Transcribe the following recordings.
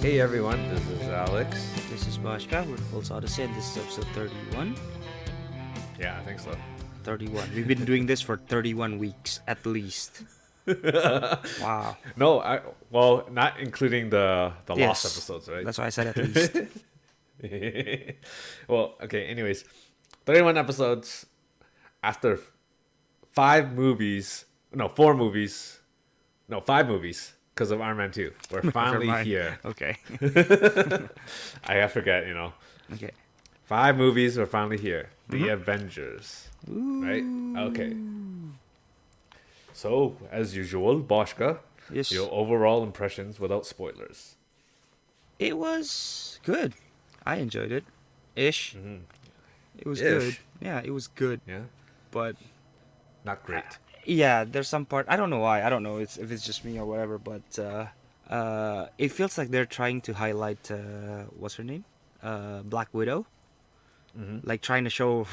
Hey everyone, this is Alex. This is Bashka with Full Odyssey, and this is episode 31. Yeah, I think so. 31. We've been doing this for 31 weeks at least. Wow. No, not including the lost Yes. episodes, right? That's why I said at least. Well, okay. Anyways, 31 episodes after 5 movies. No, 4 movies. No, 5 movies because of Iron Man 2. We're finally mind. here. Okay. I forget. Okay. 5 movies. We're finally here. The Avengers. Ooh. Right? Okay. So, as usual, Boschka, Yes. your overall impressions without spoilers. It was good. I enjoyed it. Ish. Mm-hmm. It was Ish. good. Yeah, it was good. Yeah? But Not great. yeah, there's some part. I don't know why. I don't know if it's just me or whatever. But it feels like they're trying to highlight what's her name, Black Widow. Mm-hmm. Like trying to show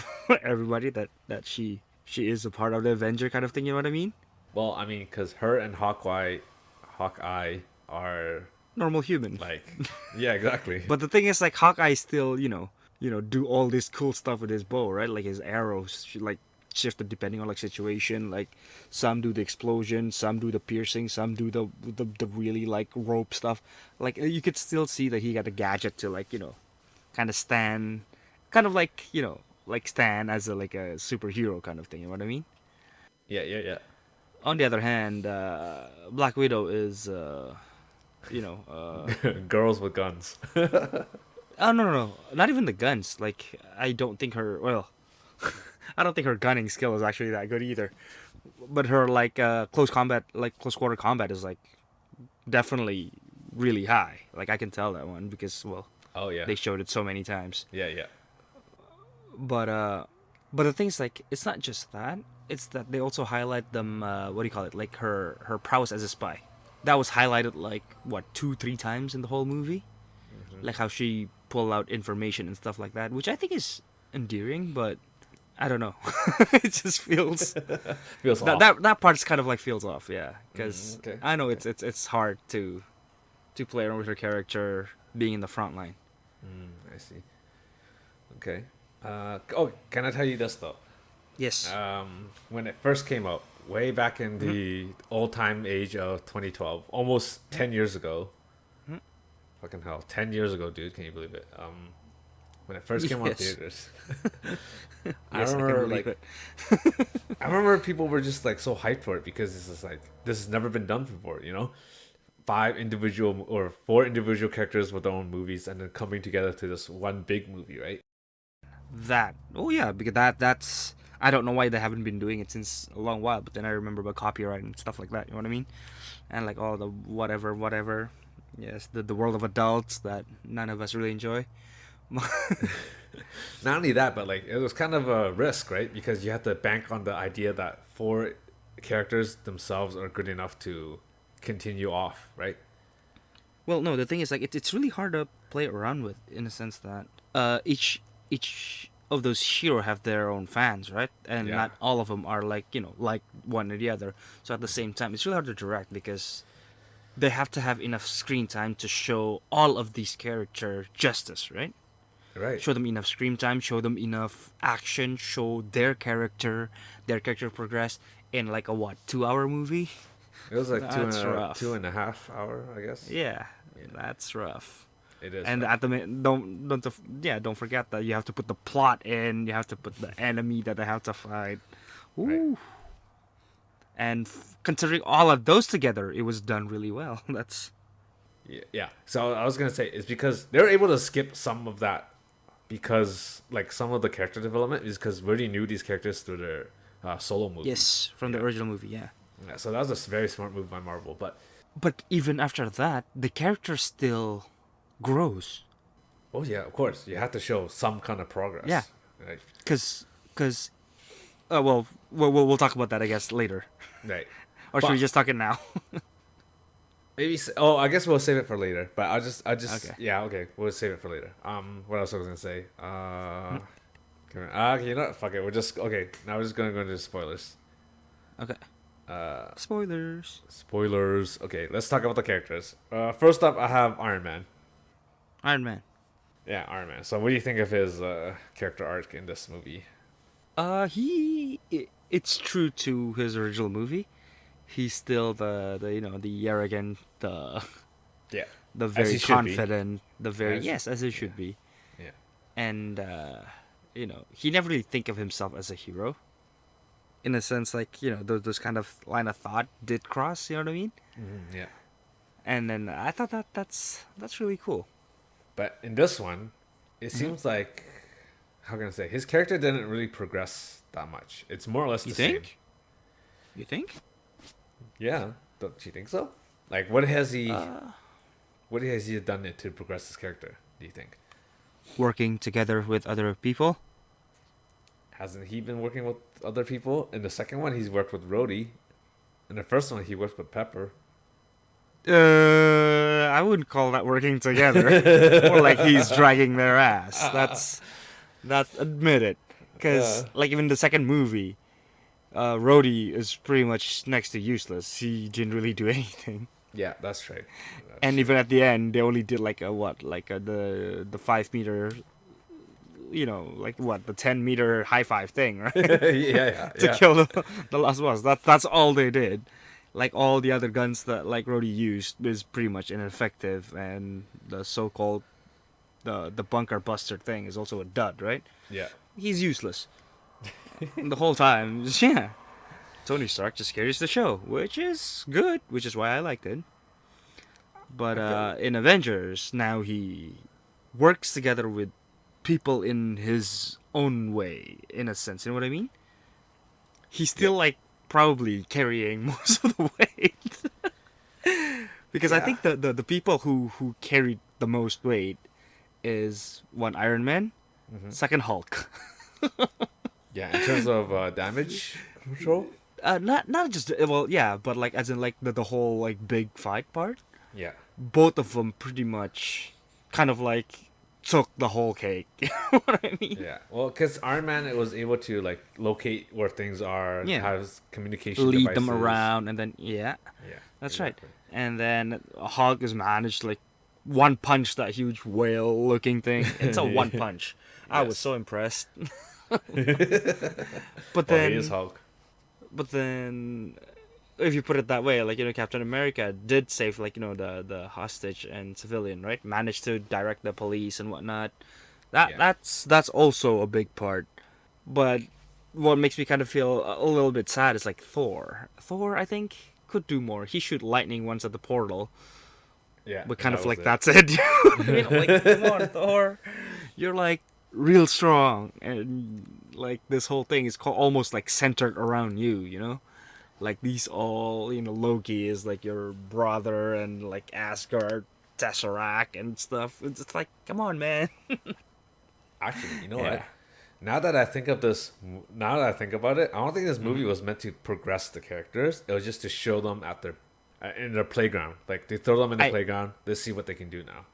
everybody that she is a part of the Avenger kind of thing. You know what I mean? Well, I mean, because her and Hawkeye are Normal human. like, yeah, exactly. But the thing is, like Hawkeye still, do all this cool stuff with his bow, right? Like his arrows, like shifted depending on like situation. Like some do the explosion, some do the piercing, some do the really like rope stuff. Like you could still see that he got a gadget to like kind of stand, kind of like like stand as a like a superhero kind of thing. You know what I mean? Yeah. On the other hand, Black Widow is Girls with guns. oh no, not even the guns. Like I don't think her I don't think her gunning skill is actually that good either. But her like close combat, like close quarter combat, is like definitely really high. Like I can tell that one because Oh, yeah. they showed it so many times. Yeah. But the thing is, like, it's not just that. It's that they also highlight them. What do you call it? Like her prowess as a spy. That was highlighted like what 2-3 times in the whole movie. Mm-hmm. Like how she pull out information and stuff like that, which I think is endearing. But I don't know. It just feels Feels off. that part's kind of like feels off. Yeah, because Okay. I know it's hard to play around with her character being in the front line. I see. Okay. Can I tell you this though? Yes. When it first came out, way back in the old-time age of 2012, almost 10 years ago. Mhm. Fucking hell, 10 years ago, dude. Can you believe it? When it first came out in Yes. theaters, Yes, I can remember believe like it. I remember people were just like so hyped for it because this is like this has never been done before, 4 individual characters with their own movies and then coming together to this one big movie, right? That yeah, because that's I don't know why they haven't been doing it since a long while, but then I remember about copyright and stuff like that. You know what I mean? And like all the whatever. Yes, the world of adults that none of us really enjoy. Not only that, but like it was kind of a risk, right? Because you have to bank on the idea that 4 characters themselves are good enough to continue off, right? Well, no, the thing is like it's really hard to play around with in a sense that each of those hero have their own fans, right? And Yeah. not all of them are like like one or the other. So at the same time, it's really hard to direct because they have to have enough screen time to show all of these character justice, right? Right. Show them enough screen time, show them enough action, show their character progress in like a 2-hour movie. It was like That's rough. 2.5 hour, I guess. Yeah, Yeah. that's rough. It is. And rough. at the don't forget that you have to put the plot in, you have to put the enemy that they have to fight. Ooh. Right. And considering all of those together, it was done really well. That's Yeah. So I was gonna say it's because they were able to skip some of that because like some of the character development is because we already knew these characters through their solo movie. yes, from the Yeah. original movie, yeah. Yeah, so that was a very smart move by Marvel. But even after that, the character still grows. Oh yeah, of course you have to show some kind of progress. Yeah. Right. Cause we'll talk about that I guess later, Right. or should we But- just talk it now? Maybe. I guess we'll save it for later. But I just. Okay. Yeah. Okay. We'll save it for later. What else I was gonna say? You know what? Fuck it. We're just okay. Now we're just gonna go into spoilers. Okay. Spoilers. Spoilers. Okay. Let's talk about the characters. First up, I have Iron Man. Iron Man. Yeah, Iron Man. So what do you think of his character arc in this movie? It's true to his original movie. He's still the arrogant, Yeah, the as he very should be. confident, the very As yes, as he yeah, should be. yeah, And he never really think of himself as a hero. In a sense, like those kind of line of thought did cross. You know what I mean? yeah. And then I thought that's really cool. But in this one, it seems like, how can I say, his character didn't really progress that much. It's more or less You the same. think? You think? Yeah, don't you think so? Like, what has he done to progress his character? Do you think? Working together with other people. Hasn't he been working with other people? In the second one, he's worked with Rhodey. In the first one, he worked with Pepper. I wouldn't call that working together. More like he's dragging their ass. That's admitted. Because like even the second movie, Rhodey is pretty much next to useless. He didn't really do anything. Yeah, that's right. And even at the end, they only did like the 5 meter, like what, the 10 meter high five thing, right? Yeah, To yeah. kill the last boss. That's all they did. Like all the other guns that like Rhodey used is pretty much ineffective, and the so-called the bunker buster thing is also a dud, right? Yeah. He's useless. The whole time, yeah. Tony Stark just carries the show, which is good, which is why I liked it. But in Avengers, now he works together with people in his own way, in a sense. You know what I mean? He's still like probably carrying most of the weight. Because I think the people who carried the most weight is one, Iron Man, second, Hulk. Yeah, in terms of damage control. Not just, well, yeah, but like as in like the whole like big fight part. Yeah. Both of them pretty much kind of like took the whole cake. You know what I mean? Yeah. Well, because Iron Man, it was able to like locate where things are, Yeah. has communication Lead devices. them around, and then yeah, Yeah. that's exactly. right. And then Hulk has managed like one punch that huge whale looking thing. It's a one punch. I was Yes. so impressed. But Well, then, he is Hulk. but then, if you put it that way, like Captain America did save like the hostage and civilian, right? Managed to direct the police and whatnot. Yeah. That's also a big part. But what makes me kind of feel a little bit sad is like Thor. Thor, I think, could do more. He shoot lightning once at the portal, Yeah. but kind that of was like it. that's it. Like, come on, Thor, you're like real strong, and like this whole thing is almost like centered around you. Like these all, Loki is like your brother, and like Asgard, Tesseract, and stuff. It's like, come on, man. Actually, you know Yeah. what? Now that I think about it, I don't think this movie was meant to progress the characters. It was just to show them at their in their playground. Like they throw them in the playground. Let's see what they can do now.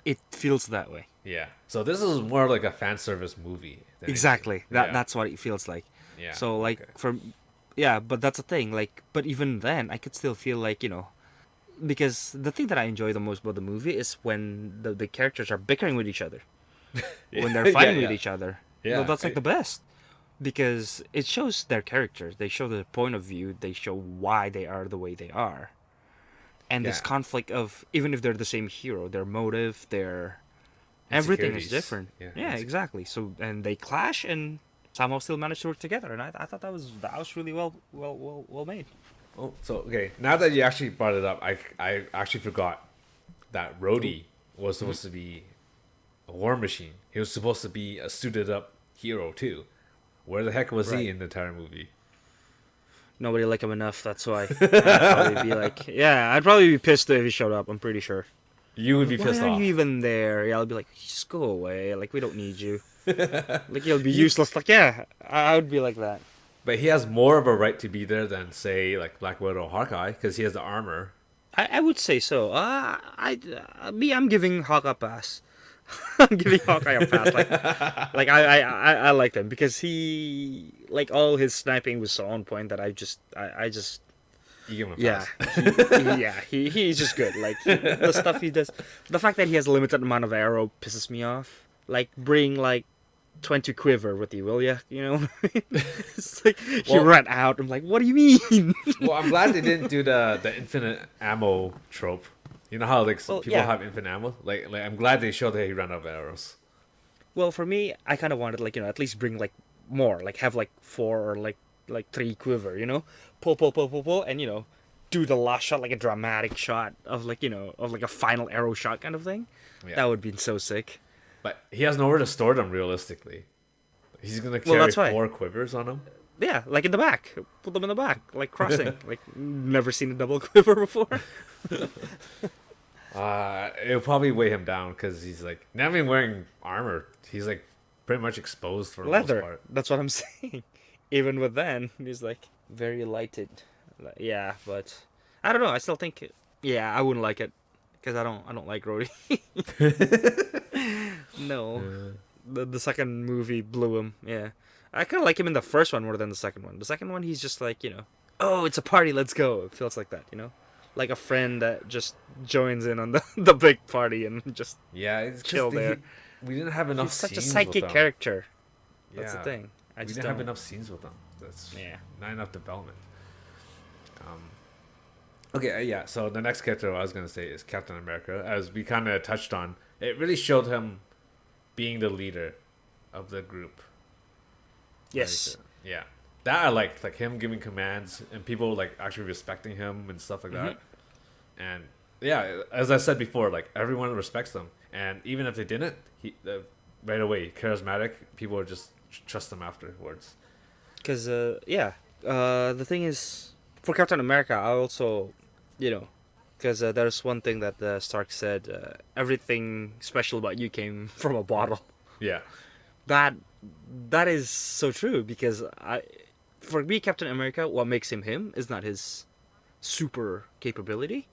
It feels that way. Yeah. So this is more like a fan service movie. than Exactly. anything. That Yeah. That's what it feels like. Yeah. So like okay. yeah, but that's the thing. Like, but even then, I could still feel like because the thing that I enjoy the most about the movie is when the characters are bickering with each other, when they're fighting with each other. Yeah. That's like the best, because it shows their characters. They show their point of view. They show why they are the way they are, and this Yeah. conflict of, even if they're the same hero, their motive, their everything is Insecurities. different. Yeah, Yeah, exactly. So, and they clash and somehow still manage to work together. And I thought that was really well made. Oh, so okay. Now that you actually brought it up, I actually forgot that Rhodey was supposed to be a war machine. He was supposed to be a suited up hero too. Where the heck was Right. he in the entire movie? Nobody liked him enough. That's why. I'd probably be like, yeah, I'd probably be pissed if he showed up. I'm pretty sure. You would be Why pissed are off. you even there? Yeah, I'll be like, just go away. Like, we don't need you. Like, you'll be useless. Like, yeah, I would be like that. But he has more of a right to be there than say like Black Widow or Hawkeye because he has the armor. I would say so. I'm giving Hawk a pass. I'm giving Hawkeye a pass. Like I liked him because he, like, all his sniping was so on point that I just You give him a Yeah, pass. he's just good. Like the stuff he does, the fact that he has a limited amount of arrow pisses me off. Like bring like 20 quiver with you, will ya? You know, it's like he Well, ran out. I'm like, what do you mean? well, I'm glad they didn't do the infinite ammo trope. You know how like some Well, people yeah. have infinite ammo. Like I'm glad they showed that he ran out of arrows. Well, for me, I kind of wanted like at least bring like more, like have like four or like three quiver. Pull, and do the last shot like a dramatic shot of like of like a final arrow shot kind of thing. Yeah, That would be so sick. but he has nowhere to store them realistically. He's gonna Well, carry that's why. four quivers on him. Yeah, like in the back. Put them in the back, like crossing. Like never seen a double quiver before. It'll probably weigh him down because he's like not even wearing armor. He's like pretty much exposed for the most Leather. part. That's what I'm saying. Even with then, he's like very lighted. Yeah, but I don't know. I still think, yeah, I wouldn't like it because I don't like Rhodey. No, the second movie blew him. Yeah, I kind of like him in the first one more than the second one. The second one, he's just like oh, it's a party, let's go. It feels like that. Like a friend that just joins in on the the big party and just Yeah, it's chill just there. we didn't have enough He's such a scenes with psychic them. character. That's the Yeah, thing. I we just didn't have don't. enough scenes with them. That's Yeah. not enough development. Okay, yeah. So the next character I was gonna say is Captain America, as we kind of touched on. It really showed him being the leader of the group. Yes. Like, yeah, that I liked, like him giving commands and people like actually respecting him and stuff like that. And yeah, as I said before, like everyone respects him, and even if they didn't, he right away charismatic. People would just trust him afterwards. Because, the thing is, for Captain America, I also, because there's one thing that Stark said, everything special about you came from a bottle. Yeah, That that is so true because for me, Captain America, what makes him him is not his super capability.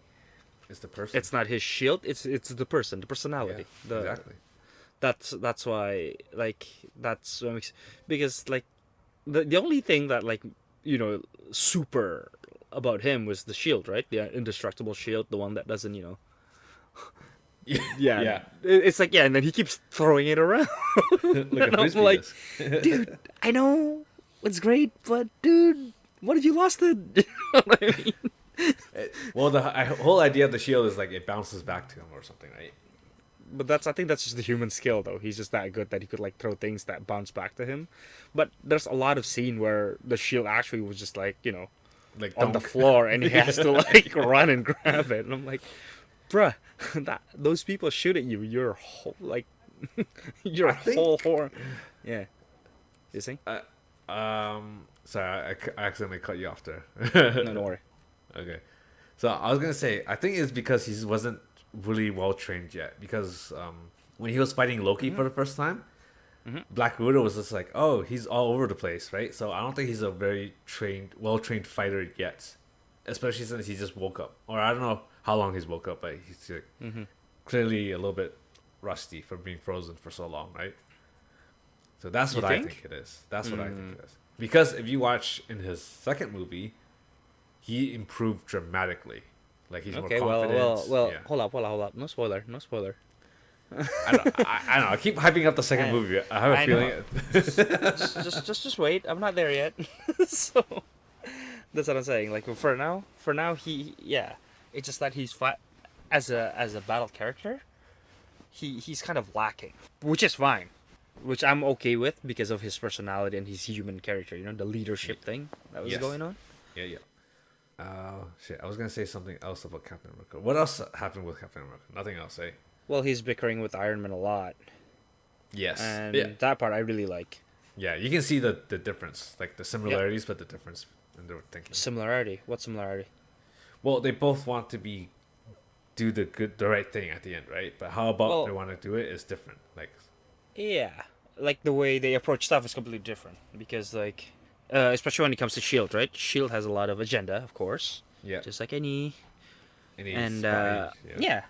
it's the person. It's not his shield. It's the person, the Yeah, personality. exactly. That's why like that's what makes because like the only thing that like super about him was the shield, right? The indestructible shield, the one that doesn't yeah, Yeah, it's like yeah, and then he keeps throwing it around. like a And I'm frisbee like, disc. dude, I know it's great, but dude, what if you lost it? You know what I mean? Well, the whole idea of the shield is like it bounces back to him or something, right? But I think that's just the human skill though. He's just that good that he could like throw things that bounce back to him. But there's a lot of scene where the shield actually was just like, Like on the dunk. floor and he has to like run and grab it. And I'm like, bruh, those people shoot at you. You're whole like your I think- whole horn. Yeah. You see? Sorry, I accidentally cut you off there. No, don't worry. Okay, so I was gonna say I think it's because he wasn't really well trained yet. Because when he was fighting Loki for the first time, Black Widow was just like, oh, he's all over the place, right? So I don't think he's a very well trained fighter yet, especially since he just woke up. Or I don't know how long he's woke up, but he's like, clearly a little bit rusty for being frozen for so long, right? So that's what You I think? think it is. That's what I think it is. Because if you watch in his second movie, he improved dramatically. Like he's Okay, more confident. well. Yeah. Hold up. No spoiler. I don't know. I keep hyping up the second I- movie. I have a I feeling. know. just wait. I'm not there yet. So that's what I'm saying. Like for now yeah. It's just that he's flat as a battle character. He's kind of lacking, which is fine, which I'm okay with because of his personality and his human character. The leadership thing that was Yes. going on. Yeah. Shit. I was gonna say something else about Captain America. What else happened with Captain America? Nothing else, eh? Well, he's bickering with Iron Man a lot, Yes. and Yeah. that part I really like. Yeah. You can see the difference, like the similarities, but the difference in their thinking. Similarity. What similarity? Well, they both want to do the right thing at the end, right? But how about Well- they want to do it is different. Like, Yeah, like the way they approach stuff is completely different because like, especially when it comes to Shield, right? Shield has a lot of agenda, of course, yeah. just like any. Any And spy, yeah,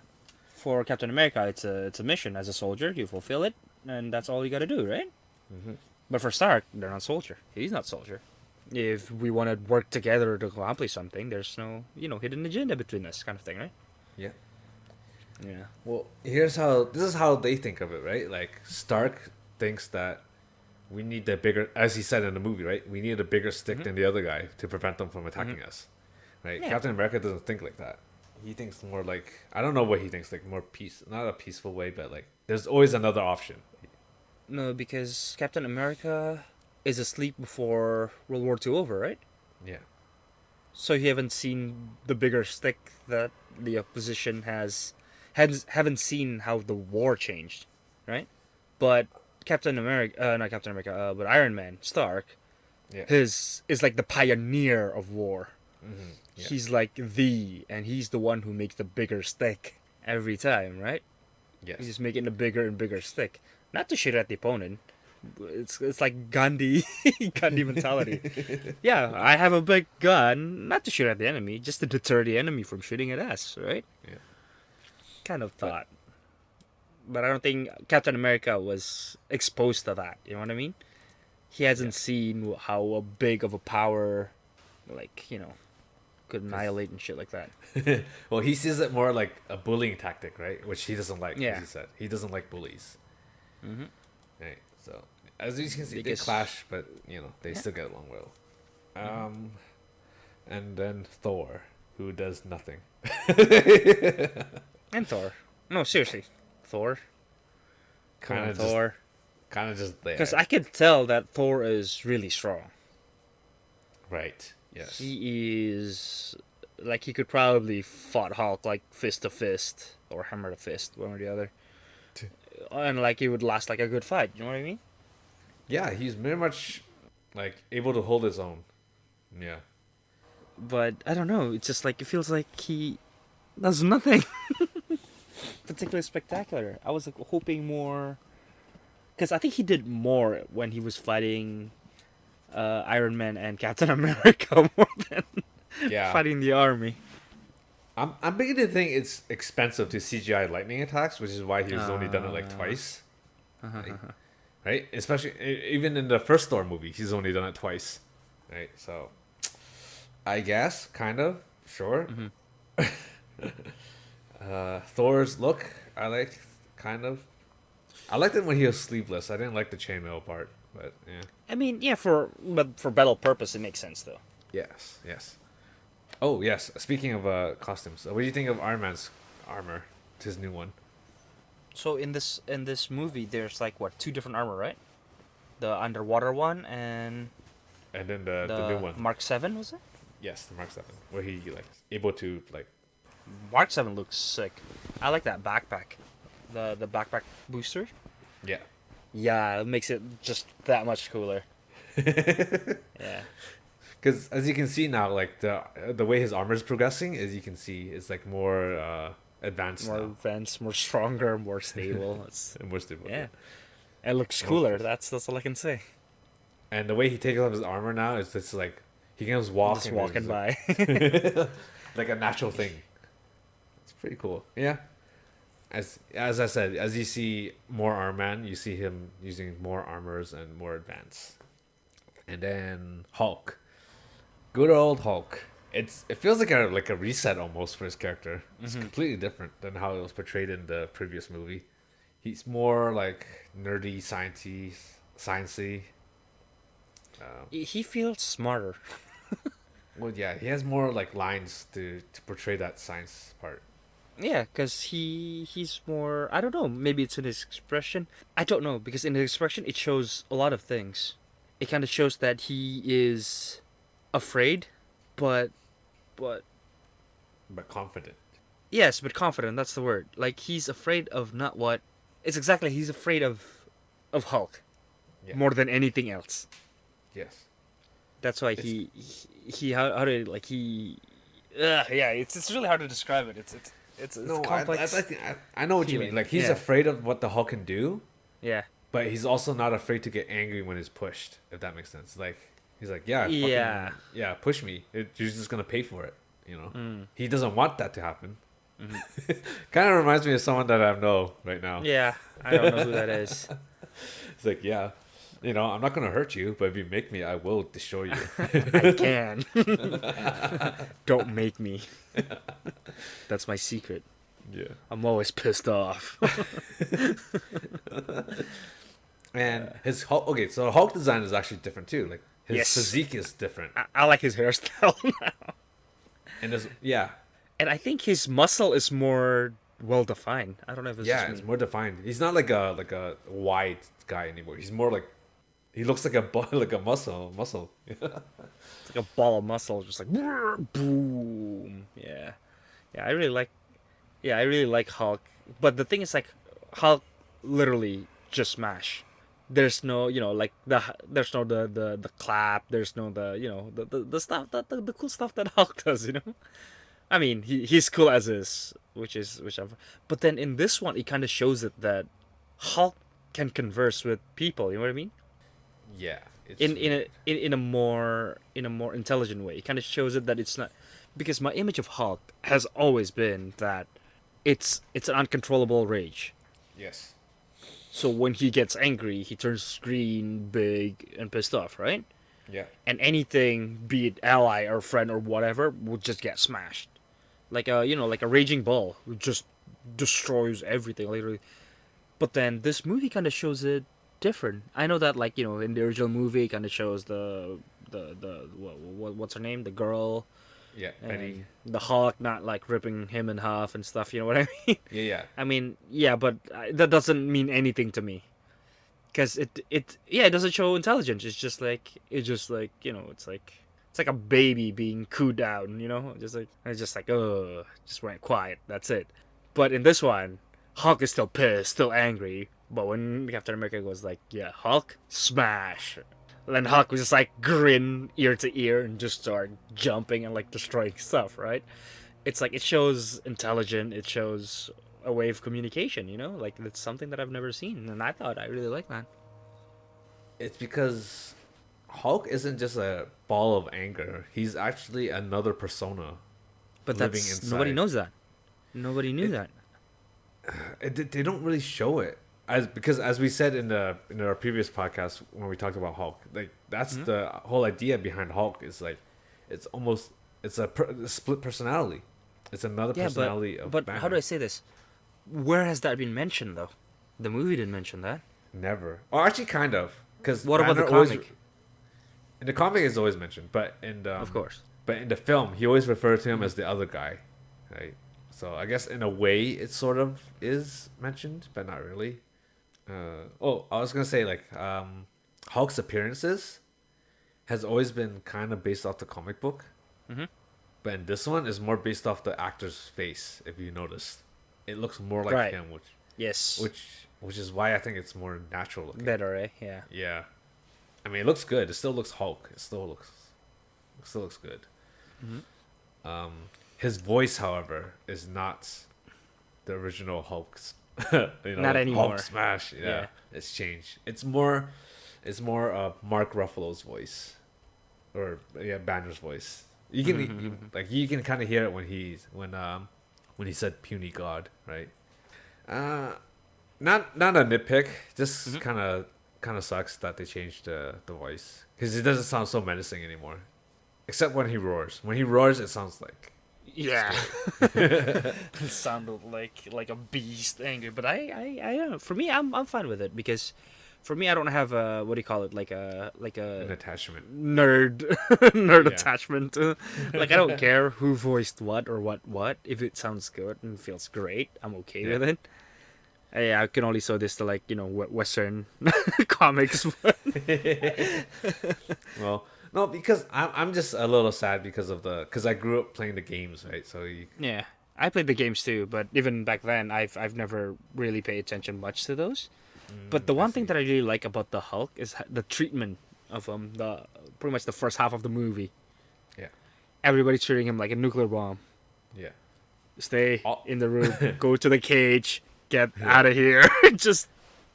for Captain America, it's a mission as a soldier. You fulfill it, and that's all you got to do, right? But for Stark, they're not soldier. He's not soldier. If we want to work together to accomplish something, there's no, hidden agenda between us, kind of thing, right? Yeah. Yeah. Well, this is how they think of it, right? Like Stark thinks that we need the bigger, as he said in the movie, right? We need a bigger stick Mm-hmm. than the other guy to prevent them from attacking Mm-hmm. us, right? Yeah. Captain America doesn't think like that. He thinks more like, I don't know what he thinks, like more peace, not a peaceful way, but like there's always another option. No, because Captain America is asleep before World War II over, right? Yeah. So you haven't seen the bigger stick that the opposition has, haven't seen how the war changed, right? But Captain America, not Captain America, but Iron Man, Stark, Yeah. his is like the pioneer of war. Yeah. He's like and he's the one who makes the bigger stick every time, right? He's Yes. just making a bigger and bigger stick, not to shoot at the opponent. It's like Gandhi, Gandhi mentality. Yeah, I have a big gun, not to shoot at the enemy, just to deter the enemy from shooting at us, right? Yeah. Kind of But thought. But I don't think Captain America was exposed to that. You know what I mean? He yeah. hasn't seen how big of a power, like, could 'Cause- annihilate and shit like that. well, he sees it more like a bullying tactic, right? Which he doesn't like, Yeah. as he said. He doesn't like bullies. Mm-hmm. Right. So as you can see, they Because clash, but they Yeah. still get along well. And then Thor, who does nothing. and Thor. No, seriously, Thor. Come Kind on, of just, Thor. kind of just there. Because I could tell that Thor is really strong. Right. Yes. He is like he could probably fought Hulk like fist to fist or hammer to fist, one or the other, and like he would last like a good fight. You know what I mean? Yeah, he's very much like able to hold his own. Yeah. But I don't know. It's just like it feels like he does nothing particularly spectacular. I was like hoping more, because I think he did more when he was fighting Iron Man and Captain America more than Yeah. fighting the army. I'm beginning to think it's expensive to CGI lightning attacks, which is why he's only done it like twice. Right? Especially even in the first Thor movie, he's only done it twice. Right? So I guess kind of sure. Thor's look, I like kind of. I liked it when he was sleeveless. I didn't like the chainmail part, but yeah. I mean, yeah, but for battle purpose, it makes sense though. Yes, yes. Oh yes. Speaking of costumes, what do you think of Iron Man's armor? It's his new one. So in this movie, there's like what, two different armor, right? The underwater one and And then the new one. Mark 7, was it? Yes, the Mark 7, where he like able to like. Mark 7 looks sick. I like that backpack, the backpack booster. Yeah. Yeah, it makes it just that much cooler. Yeah. Because as you can see now, like the way his armor is progressing, as you can see, it's like more advanced More now. advanced, more stronger, more stable. It's And more stable. yeah. It looks cooler. That's all I can say. And the way he takes off his armor now is just like he can just walk. Just and walking it's by. like a natural thing. It's pretty cool. Yeah. As I said, as you see more Iron Man, you see him using more armors and more advanced. And then Hulk, good old Hulk. It feels like a reset almost for his character. It's completely different than how it was portrayed in the previous movie. He's more like nerdy, sciencey. He feels smarter. Well, yeah, he has more like lines to portray that science part. Yeah, because he's more. I don't know. Maybe it's in his expression. I don't know, because in his expression it shows a lot of things. It kind of shows that he is afraid, but But confident. yes, but confident. That's the word. Like he's afraid of not what. It's exactly, he's afraid of Hulk Yeah. more than anything else. Yes. That's why he how to like he. Yeah, it's really hard to describe it. It's No, complex. I know what you feeling. mean. Like he's Yeah. afraid of what the Hulk can do, Yeah. but he's also not afraid to get angry when he's pushed. If that makes sense. Like he's like, yeah, Yeah. yeah, push me. You're just gonna pay for it. You know. Mm. He doesn't want that to happen. Kind of reminds me of someone that I know right now. Yeah, I don't know who that is. It's like, yeah, I'm not gonna hurt you, but if you make me, I will destroy you. I can. Don't make me. That's my secret. Yeah. I'm always pissed off. And his Hulk. Okay, so Hulk design is actually different too. Like his Yes. physique is different, I like his hairstyle now. and his yeah, And I think his muscle is more well defined. I don't know if it's yeah, just it's me. more defined. He's not like a wide guy anymore. He's more like he looks like a like a muscle. It's like a ball of muscle, just like boom. Yeah, yeah. I really like Hulk. But the thing is, like, Hulk literally just smash. There's no, like there's no the clap. There's no the stuff the cool stuff that Hulk does. I mean, he's cool as is, which I'm. But then in this one, it kind of shows it that Hulk can converse with people. You know what I mean? Yeah, it's In a more intelligent way. It kind of shows it that it's not, because my image of Hulk has always been that it's an uncontrollable rage. yes, So when he gets angry, he turns green, big, and pissed off, right? yeah, And anything, be it ally or friend or whatever, will just get smashed. Like a raging bull who just destroys everything, literally. But then this movie kind of shows it different. I know that, like, in the original movie, it kind of shows the what's her name, the girl, yeah, Penny, and the Hulk not like ripping him in half and stuff. You know what I mean? yeah. I mean, yeah, but that doesn't mean anything to me, because it doesn't show intelligence. It's like it's like a baby being cooed down. Just went quiet. That's it. But in this one, Hulk is still pissed, still angry. But when Captain America goes like, "Yeah, Hulk, smash," then Hulk was just like grin ear to ear and just start jumping and like destroying stuff. Right? It's like it shows intelligent. It shows a way of communication. Like it's something that I've never seen, and I really like that. It's because Hulk isn't just a ball of anger. He's actually another persona But living that's inside. nobody knows that. Nobody knew that. They don't really show it because as we said in our previous podcast when we talked about Hulk, like that's the whole idea behind Hulk is like it's a split personality. It's another Yeah, personality but of but Batman. how do I say this? Where has that been mentioned though? The movie didn't mention that. Never. Or actually, kind of. Because What about the comic? In the comic, it's always mentioned, but Of course. But in the film, he always referred to him as the other guy, right? So I guess in a way, it sort of is mentioned, but not really. I was gonna say like Hulk's appearances has always been kind of based off the comic book, but in this one is more based off the actor's face. If you noticed, it looks more like Right. him, Yes. which is why I think it's more natural looking. Better, eh? Yeah. Yeah, I mean, it looks good. It still looks Hulk. It still looks good. His voice, however, is not the original Hulk's. Not anymore. Hulk smash. Yeah, Yeah. it's changed. It's more Mark Ruffalo's voice, or Banner's voice. You can you can kind of hear it when he said puny god, right? Not a nitpick. Just kind of sucks that they changed the voice because it doesn't sound so menacing anymore. Except when he roars. When he roars, it sounds like Yeah. It sounded like a beast angry, but I for me I'm fine with it, because for me I don't have a, what do you call it, like an a attachment. nerd Yeah. attachment. Like I don't care who voiced what or what. If it sounds good and feels great, I'm okay with it. I can only show this to Western comics. Well, no, because I'm just a little sad because I grew up playing the games, right? So Yeah, I played the games too, but even back then, I've never really paid attention much to those. But the one thing that I really like about the Hulk is the treatment of the pretty much the first half of the movie. yeah, Everybody's treating him like a nuclear bomb. yeah. Stay Oh. in the room, go to the cage, get out of here. Just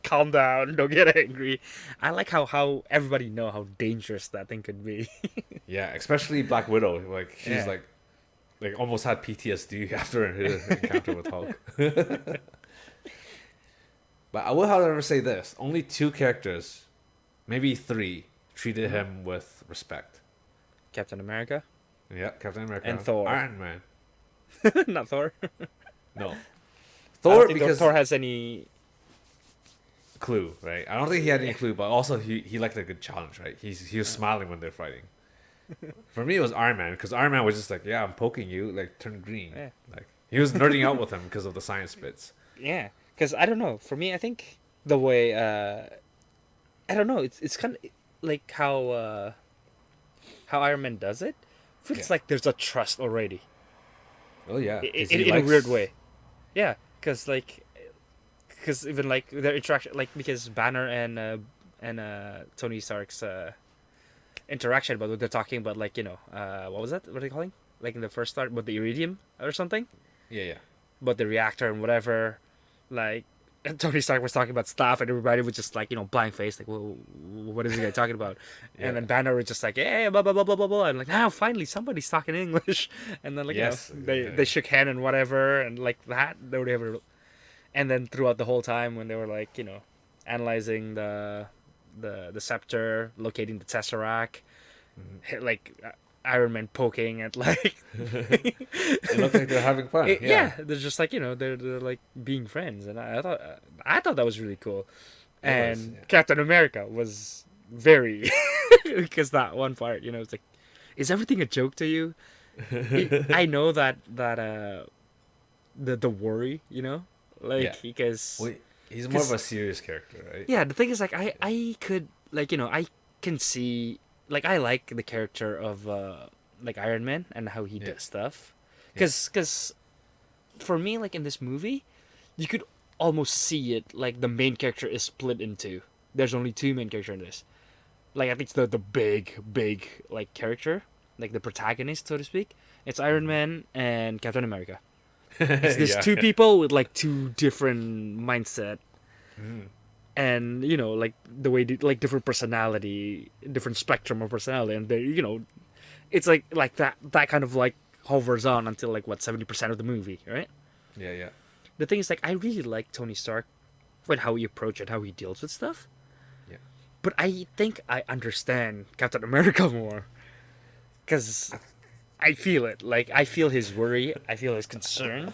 calm down, don't get angry. I like how everybody know how dangerous that thing could be. Yeah, especially Black Widow. Like she's Yeah. like almost had PTSD after her encounter with Hulk. But I will, however, say this: only two characters maybe three treated him with respect. Captain America Yeah, Captain America and Thor. Iron Man. Not Thor. No, I don't Thor think because Thor has any. clue, right? I don't think he had any clue, but also he liked a good challenge, right? He was smiling when they're fighting. For me, it was Iron Man because Iron Man was just like, yeah, I'm poking you, like turn green. Yeah. Like he was nerding out with him because of the science bits. Yeah, because I don't know. For me, I think the way I don't know. It's kind of like how Iron Man does it. Feels Yeah. like there's a trust already. Oh yeah, In a weird way. Yeah, because even like their interaction, like because Banner and Tony Stark's interaction, but they're talking about like what was that? What are they calling? Like in the first start, about the iridium or something, Yeah. about the reactor and whatever. Like and Tony Stark was talking about stuff, and everybody was just like blank face, like, well, what is this guy talking about? Yeah. And then Banner was just like, hey, blah blah blah blah blah blah, and like now finally somebody's talking English, and then like Yes. they shook hand and whatever, and like that they would have. And then throughout the whole time when they were like analyzing the scepter, locating the tesseract, like Iron Man poking at like It looked like they're having fun. yeah, they're just like they're like being friends, and I thought that was really cool. It was, And yeah. Captain America was very because that one part it's like, is everything a joke to you? I know that the worry like Yeah. because Well, he's more of a serious character, right? yeah, the thing is like I could like I can see like I like the character of like Iron Man and how he Yeah. does stuff because for me like in this movie you could almost see it like the main character is split into there's only two main characters in this, like I think the big like character, like the protagonist so to speak, it's Iron Man and Captain America. It's these Yeah. two people with like two different mindset and like the way like different personality, different spectrum of personality, and they it's like that kind of like hovers on until like what 70% of the movie, right? Yeah. The thing is like I really like Tony Stark with how he approaches it, how he deals with stuff, Yeah. but I think I understand Captain America more because I feel it. Like I feel his worry, I feel his concern.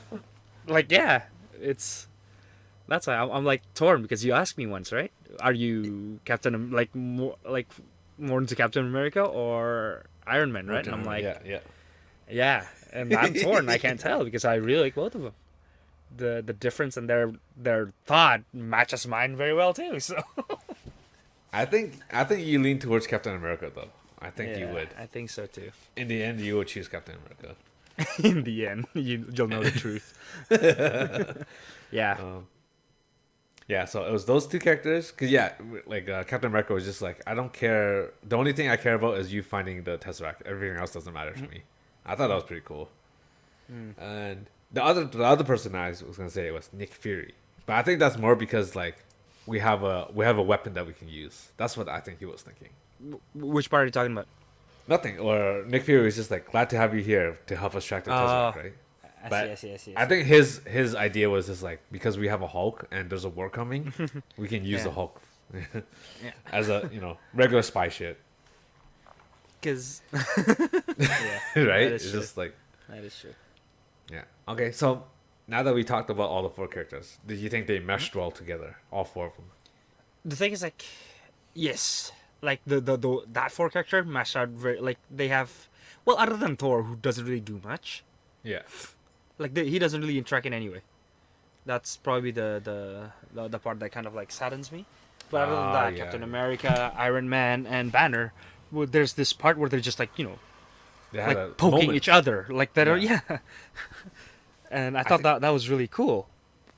Like yeah, that's why I'm like torn because you asked me once, right? Are you like more into Captain America or Iron Man, right? And I'm like, yeah. yeah, and I'm torn. I can't tell because I really like both of them. The difference in their thought matches mine very well too. So I think you lean towards Captain America though. I think you would. I think so too. In the end, you would choose Captain America. In the end, you'll know the truth. Yeah. Yeah, so it was those two characters. Cause yeah, like Captain America was just like, I don't care. The only thing I care about is you finding the Tesseract. Everything else doesn't matter to me. I thought that was pretty cool. And the other person I was gonna say was Nick Fury, but I think that's more because like we have a weapon that we can use. That's what I think he was thinking. Which part are you talking about? Nothing. Or Nick Fury was just like, glad to have you here to help us track the Tesseract, right? I see. I think his idea was just like, because we have a Hulk and there's a war coming, we can use the Hulk as a regular spy shit, Because right? It's true. just like That is true. yeah. Okay, so now that we talked about all the four characters, did you think they meshed well together, all four of them? The thing is like, yes, like the that four character mashed out very like they have, well, other than Thor who doesn't really do much, Yeah. like he doesn't really interact in any way. That's probably the part that kind of like saddens me. But other than that, yeah. Captain America, Iron Man, and Banner, well, there's this part where they're just like They had a like poking moment. each other like that. Yeah. Yeah. And I thought that was really cool.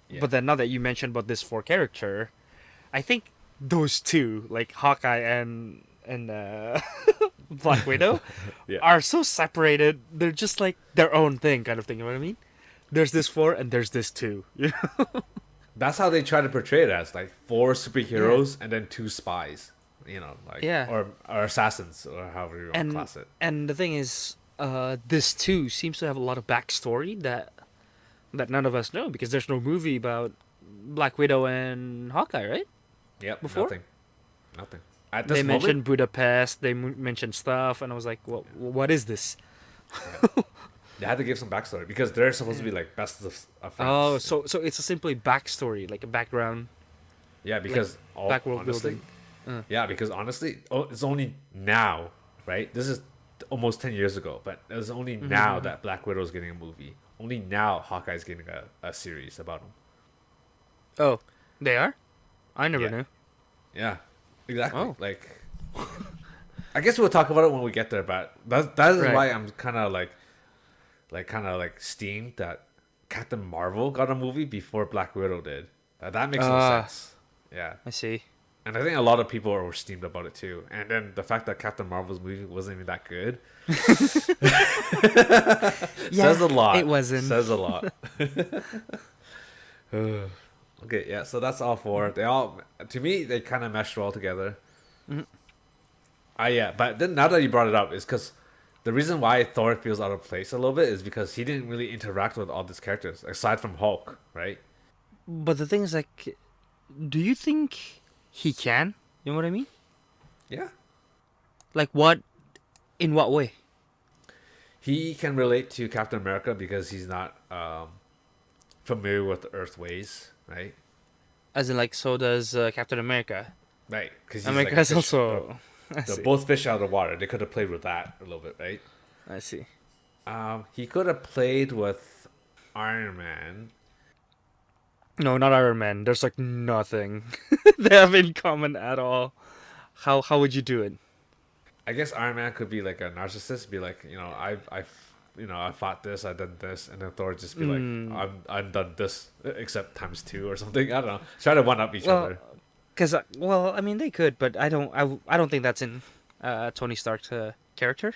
Yeah. But then now that you mentioned about this four character, I think those two, like Hawkeye and Black Widow, Yeah. are so separated. They're just like their own thing, kind of thing. You know what I mean? There's this four and there's this two. You know? That's how they try to portray it as, like four superheroes and then two spies. Like or assassins or however you want to class it. And the thing is, this too seems to have a lot of backstory that none of us know because there's no movie about Black Widow and Hawkeye, right? Yep. Before? Nothing. At They this moment, mentioned Budapest. They mentioned stuff, and I was like, what is this? yeah, they had to give some backstory because they're supposed to be like best of Oh, friends. so it's a simply backstory, like a background, Yeah, like because all backworld honestly, building. Uh, yeah, because honestly, it's only now, right? This is almost 10 years ago, but it's only now mm-hmm. that Black Widow's getting a movie. Only now Hawkeye's getting a series about him. Oh, they are? I never Yeah, knew. yeah, exactly. Oh, Like, I guess we'll talk about it when we get there, but that is right. why I'm kind of like steamed that Captain Marvel got a movie before Black Widow did. That makes no Uh, sense. Yeah, I see. and I think a lot of people were steamed about it too. And then the fact that Captain Marvel's movie wasn't even that good says Yeah, a it lot. wasn't. Says a lot. Okay, yeah. So that's all four. They all, to me, they kind of meshed well together. Mhm. Yeah. But then now that you brought it up, is because the reason why Thor feels out of place a little bit is because he didn't really interact with all these characters aside from Hulk, right? But the thing is, like, do you think he can? You know what I mean? Yeah. Like, what? In what way? He can relate to Captain America because he's not familiar with the Earth ways, right? As in, like, so does Captain America. Right, because he's like a America's fish. also. I They're see. both fish out of the water. They could have played with that a little bit, right? I see. He could have played with Iron Man. No, not Iron Man. There's like nothing they have in common at all. How would you do it? I guess Iron Man could be like a narcissist, be like, I fought this, I done this, and then Thor just be like, Mm, I've done this except times two or something. I don't know. Try to one up each well, other. because well, I mean they could, but I don't think that's in Tony Stark's character.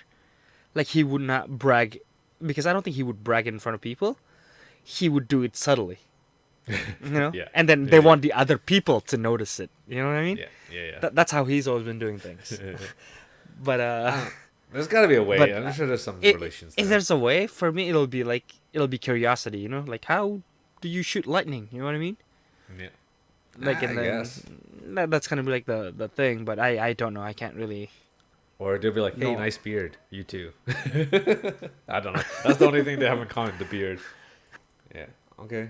Like he would not brag, because I don't think he would brag in front of people. He would do it subtly, Yeah, and then yeah, they yeah, want the other people to notice it. You know what I mean? yeah, yeah, That's how he's always been doing things. yeah. But There's got to be a way. but I'm sure there's some it, relations if there. there's a way, for me it'll be curiosity. Like how do you shoot lightning? You know what I mean? Yeah, Like I and then guess. that's kind of like the thing. But I don't know. I can't really. Or they'll be like, "Hey, No. nice beard, you too." I don't know. That's the only thing they have in common, the beard. Yeah. Okay.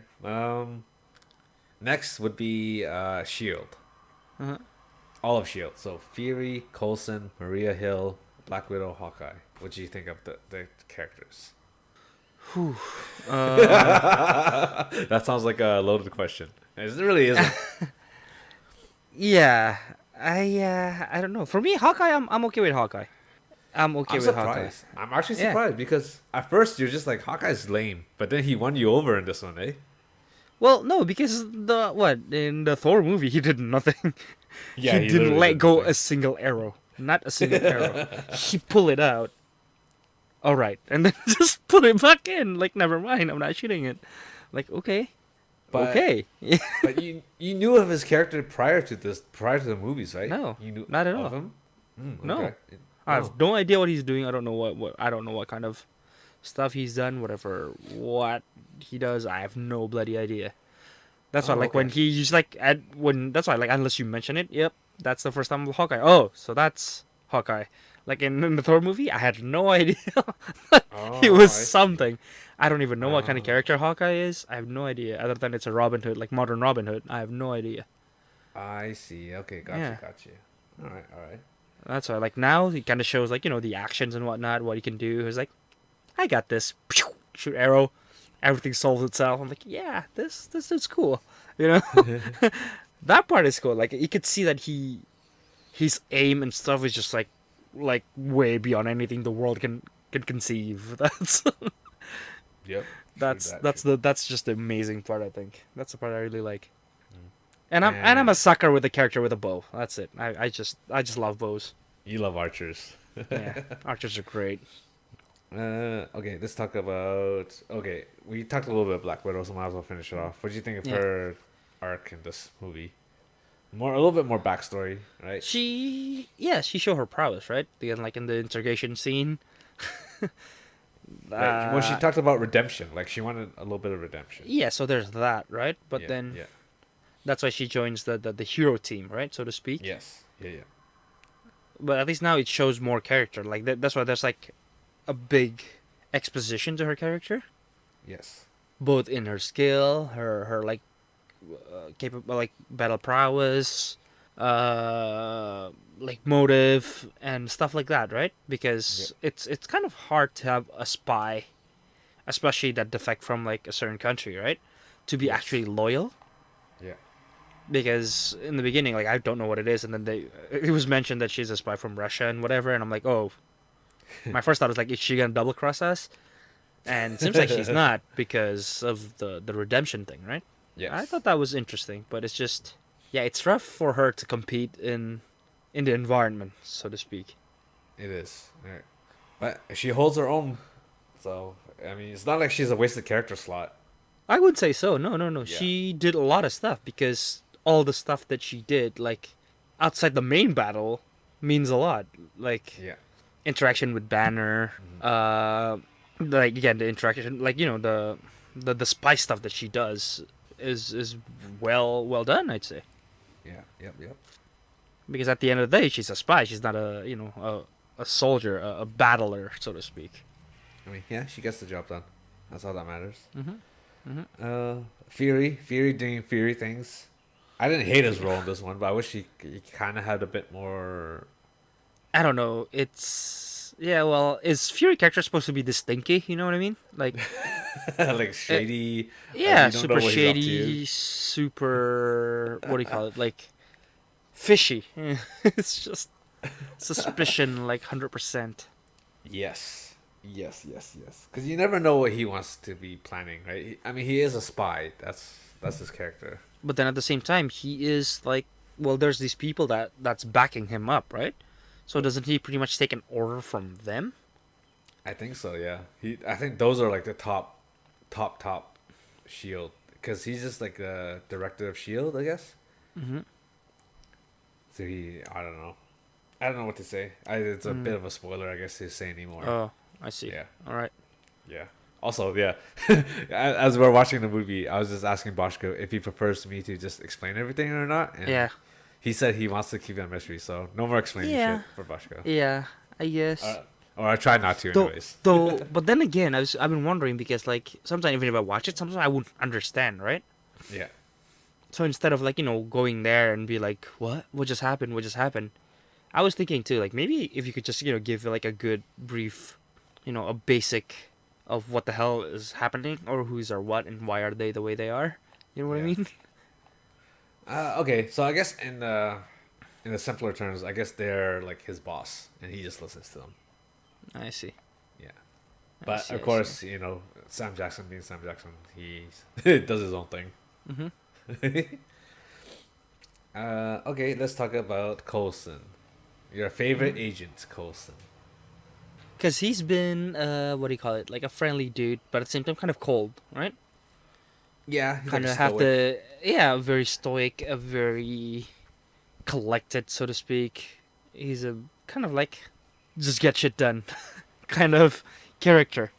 Next would be Shield. Uh-huh. All of Shield. So Fury, Coulson, Maria Hill, Black Widow, Hawkeye. What do you think of the characters? Whew. That sounds like a loaded question. It really isn't. Yeah. I don't know. For me, Hawkeye, I'm okay with Hawkeye. I'm okay I'm with Hawkeye. surprised. I'm actually Yeah. surprised because at first you're just like Hawkeye's lame, but then he won you over in this one, eh? Well, no, because in the Thor movie he did nothing. Yeah, He he didn't literally let did go nothing. a single arrow. Not a single arrow. He pulled it out. All right, and then just put it back in. Like, never mind. I'm not shooting it. Like, okay, But okay. but you knew of his character prior to the movies, right? No, You knew not at of all. him. No, Okay. I Oh, have no idea what he's doing. I don't know what I don't know what kind of stuff he's done. What he does, I have no bloody idea. That's why, oh, like, when okay. he's like, that's why, like, unless you mention it, yep, that's the first time of Hawkeye. Oh, so that's Hawkeye. Like in the Thor movie, I had no idea. He Oh, was I see. something. I don't even know what kind of Oh, character Hawkeye is. I have no idea. Other than it's a Robin Hood, like modern Robin Hood. I have no idea. I see. Okay, Yeah, got you. All right, all right. that's why. Like now, he kind of shows like the actions and whatnot, what he can do. He's like, I got this. Shoot arrow, everything solves itself. I'm like, yeah, this is cool. You know, that part is cool. Like you could see that his aim and stuff is just like way beyond anything the world can conceive. Yep. True That's that. that's True. that's just the amazing part. I think that's the part I really like. Mm. And I'm And a sucker with a character with a bow. That's it. I just love bows. you love archers. Yeah, archers are great. Okay, let's talk about. Okay, we talked a little bit of Black Widow, so might as well finish it off. What do you think of Yeah, her arc in this movie? A little bit more backstory, right? she showed her prowess, right? Again, like in the interrogation scene. Right. When she Uh, talked about redemption, like she wanted a little bit of redemption. yeah. So there's that, right? But Yeah, then yeah, that's why she joins the hero team, right? So to speak. yes, yeah, yeah. but at least now it shows more character. Like that's why there's like a big exposition to her character, Yes. both in her skill, her like capable like battle prowess, like motive and stuff like that, right? Yeah. Because it's kind of hard to have a spy, especially that defect from like a certain country, right? To be Yes. actually loyal. Yeah. Because in the beginning, like I don't know what it is, and then it was mentioned that she's a spy from Russia and whatever, and I'm like, oh, my first thought was like, is she gonna double cross us? And it seems like she's not because of the redemption thing, right? I Yes. thought that was interesting, but it's just, yeah, it's rough for her to compete in the environment, so to speak. It is. Right. But she holds her own. So I mean, it's not like she's a wasted character slot. I would say so. No, no, no. Yeah. She did a lot of stuff because all the stuff that she did, like outside the main battle, means a lot. Like Yeah. interaction with Banner, like again the interaction, like the spy stuff that she does is well done, I'd say. Yeah. Yep. Yep. Because at the end of the day, she's a spy. She's not a soldier, a battler, so to speak. I mean, yeah, she gets the job done. That's all that matters. Mm-hmm. Fury doing Fury things. I didn't hate his role in this one, but I wish he kind of had a bit more. I don't know. It's yeah. Well, is Fury character supposed to be this stinky? You know what I mean? Like Like shady. yeah, You don't know super what he's up to. shady, super what do you call it? Like fishy. It's just suspicion, like 100%. Yes. Yes. Because you never know what he wants to be planning, right? I mean, he is a spy. That's his character. But then at the same time, he is like, well, there's these people that's backing him up, right? So doesn't he pretty much take an order from them? I think so. Yeah. I think those are like the top Shield. Because he's just like the director of Shield, I guess. Mm-hmm. So I don't know. I don't know what to say. It's a bit of a spoiler, I guess, to say anymore. Oh, I see. Yeah. All right. Yeah. Also, yeah, as we're watching the movie, I was just asking Boschko if he prefers me to just explain everything or not. And Yeah. he said he wants to keep it a mystery, so no more explaining Yeah. shit for Boschko. Yeah, I guess. Or I try not to, Though, anyways. but then again, I've been wondering because like sometimes even if I watch it, sometimes I wouldn't understand, right? Yeah. So instead of like going there and be like, what just happened? What just happened? I was thinking too, like maybe if you could just give like a good brief, a basic of what the hell is happening or who's or what and why are they the way they are. You know what I Yeah. mean? Okay, so I guess in the simpler terms, I guess they're like his boss, and he just listens to them. I see. Yeah. I But see, of I course, see. Sam Jackson being Sam Jackson, he does his own thing. Mm-hmm. Okay, let's talk about Coulson. Your favorite agent, Coulson. Because he's been, what do you call it? Like a friendly dude, but at the same time kind of cold, right? Yeah, he's Kind like of have stoic. to, yeah, very stoic, a very collected, so to speak. He's a kind of like just get shit done kind of character.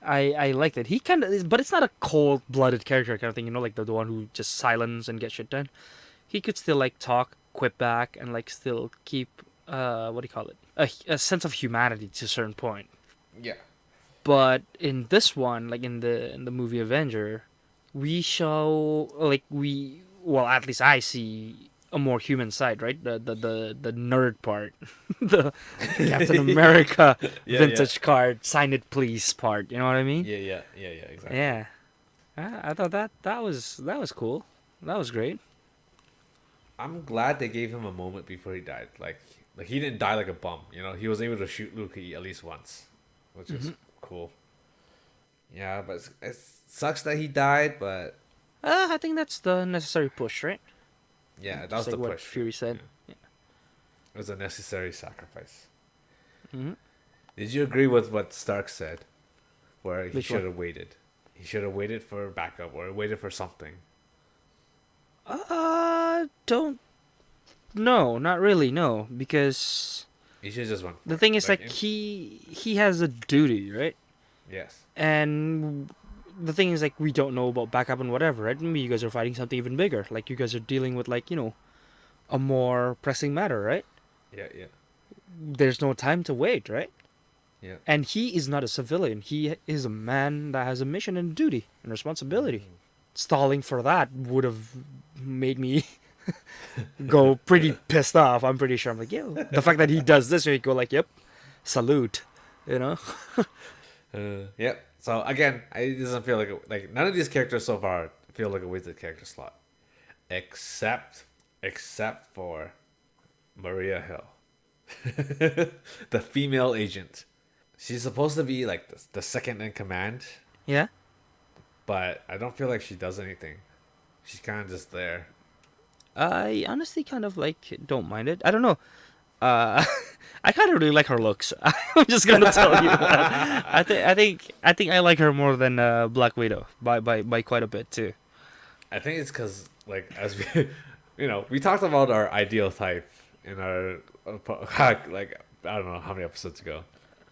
I liked it. He kind of, but it's not a cold blooded character kind of thing. Like the one who just silence and get shit done. He could still like talk, quip back, and like still keep what do you call it? A sense of humanity to a certain point. Yeah. But in this one, like in the movie Avenger, we show like well at least I see a more human side, right? The nerd part, the Captain America Yeah, vintage card, sign it please part. You know what I mean? Yeah, exactly. Yeah. I thought that was cool. That was great. I'm glad they gave him a moment before he died. Like he didn't die like a bum. He was able to shoot Loki at least once, which is cool. Yeah, but it sucks that he died. But I think that's the necessary push, right? yeah, that Just was like the what push. Fury said. Yeah. It was a necessary sacrifice. Mm-hmm. Did you agree with what Stark said, where he Which should one? have waited? He should have waited for backup or waited for something. Don't. No, not really. No, because He should have just went. the For thing it. is, like he has a duty, right? Yes. And the thing is, like, we don't know about backup and whatever, right? Maybe you guys are fighting something even bigger. Like, you guys are dealing with, like, a more pressing matter, right? Yeah. there's no time to wait, right? Yeah. And he is not a civilian. He is a man that has a mission and duty and responsibility. Stalling for that would have made me go pretty pissed off. I'm pretty sure. I'm like, yo, the fact that he does this, you go like, yep, salute, you know? Yeah. So again, it doesn't feel like none of these characters so far feel like a wasted character slot, except for Maria Hill, the female agent. She's supposed to be like the second in command, Yeah. but I don't feel like she does anything. She's kind of just there. I honestly kind of like don't mind it. I don't know. Uh, I kind of really like her looks. I'm just gonna tell you that. I think I like her more than Black Widow by quite a bit too. I think it's because like as we, we talked about our ideal type in our like I don't know how many episodes ago.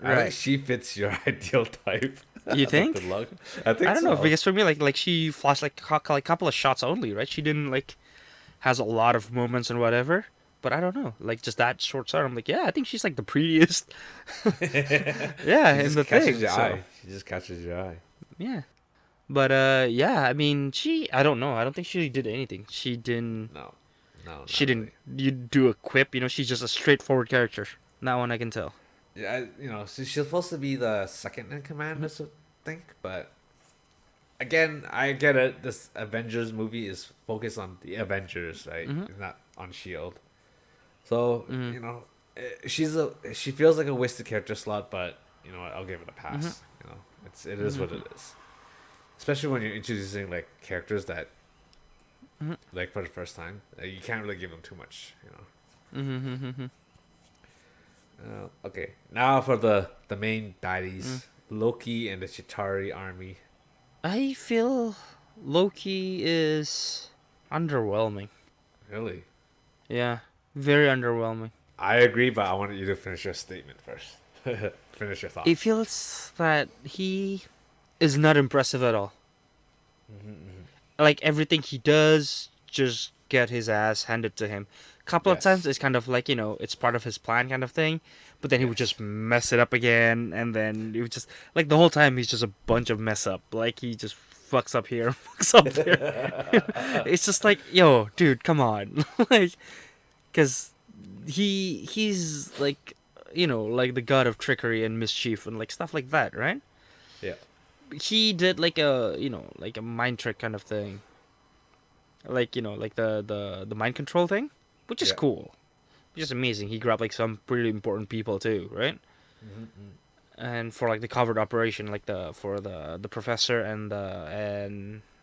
I think Right. she fits your ideal type. You think? The look. I think I don't know so. because for me like she flashed like a couple of shots only, right? She didn't like has a lot of moments and whatever. But I don't know, like just that short shot. I'm like, yeah, I think she's like the prettiest. Yeah, She in just the catches thing. your So eye. She just catches your eye. yeah, but yeah, I mean, I don't know. I don't think she did anything. She didn't. No, no, She not didn't. really. You do a quip. She's just a straightforward character. That one I can tell. Yeah, she's supposed to be the second in command, I think, but again, I get it. This Avengers movie is focused on the Avengers, right? It's not on Shield. So she feels like a wasted character slot, but you know what? I'll give it a pass. It is what it is. Especially when you're introducing like characters that like for the first time, you can't really give them too much. Okay, now for the main baddies, Loki and the Chitauri army. I feel Loki is underwhelming. Really, Yeah, very underwhelming. I agree, but I wanted you to finish your statement first. Finish your thought. It feels that he is not impressive at all. Like everything he does, just get his ass handed to him. Couple of Yes. times it's kind of like it's part of his plan kind of thing, but then he would just mess it up again, and then it would just like the whole time he's just a bunch of mess up. Like he just fucks up here, fucks up there. It's just like, yo, dude, come on, like, because he's like like the god of trickery and mischief and like stuff like that, right? Yeah. He did like a like a mind trick kind of thing, like like the mind control thing, which is Yeah. cool, which is amazing. He grabbed like some pretty important people too, right? And for like the covert operation, like the professor and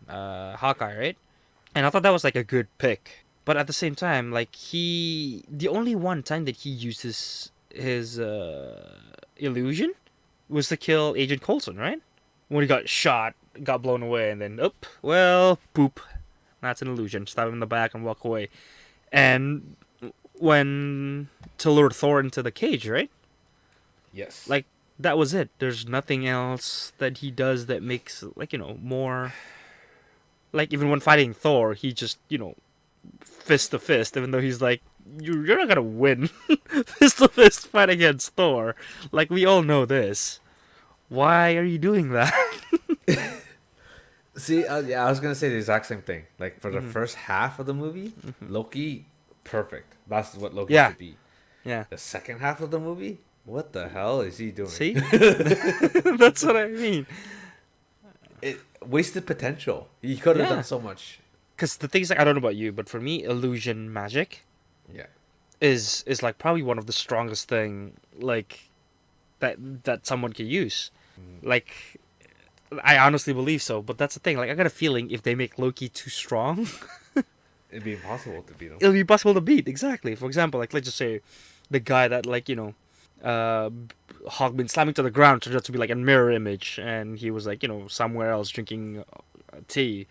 Hawkeye, right? And I thought that was like a good pick, but at the same time, like the only one time that he uses his illusion was to kill Agent Coulson, right? When he got shot, got blown away, and then poop. That's an illusion. Stab him in the back and walk away. And when to lure Thor into the cage, right? Yes. Like that was it. There's nothing else that he does that makes like more. Like even when fighting Thor, he just fist to fist, even though he's like, you're not gonna win fist to fist fight against Thor. Like we all know this. Why are you doing that? See, yeah, I was gonna say the exact same thing. Like for the first half of the movie, Loki, perfect. That's what Loki Yeah. should be. Yeah. The second half of the movie, what the hell is he doing? See? That's what I mean. It wasted potential. He could have Yeah. done so much. Because the thing is, like, I don't know about you, but for me, illusion magic Yeah. is like probably one of the strongest thing like that someone can use. Like, I honestly believe so. But that's the thing. Like, I got a feeling if they make Loki too strong, It'd be impossible to beat him. it'll be possible to beat. Exactly. For example, like let's just say the guy that like Hawk been slamming to the ground turned out to be like a mirror image, and he was like somewhere else drinking tea.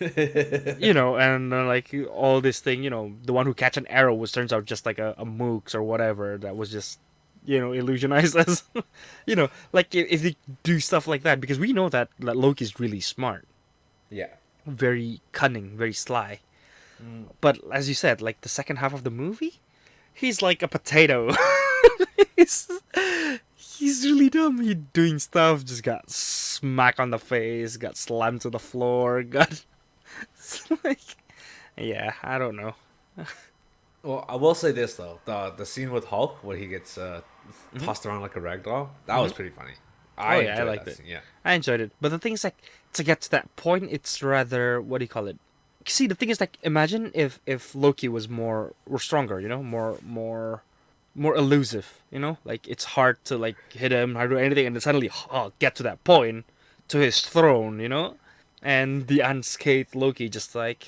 And like all this thing, the one who catch an arrow was turns out just like a mooks or whatever that was just illusionized as like if they do stuff like that, because we know that Loki's really smart, Yeah. very cunning, very sly. But as you said, like the second half of the movie, he's like a potato. he's, he's really dumb. He doing stuff, just got smacked on the face, got slammed to the floor, got it's like, yeah, I don't know. Well, I will say this though: the scene with Hulk where he gets Hmm. tossed around like a rag doll, that was Hmm. pretty funny. Oh I yeah, I enjoyed liked that it. scene. Yeah. I enjoyed it, but the thing is, like, to get to that point, it's rather, what do you call it? See, the thing is, like, imagine if Loki was were stronger, more elusive, like it's hard to like hit him, hard to do anything, and then suddenly get to that point, to his throne, and the unscathed Loki just like,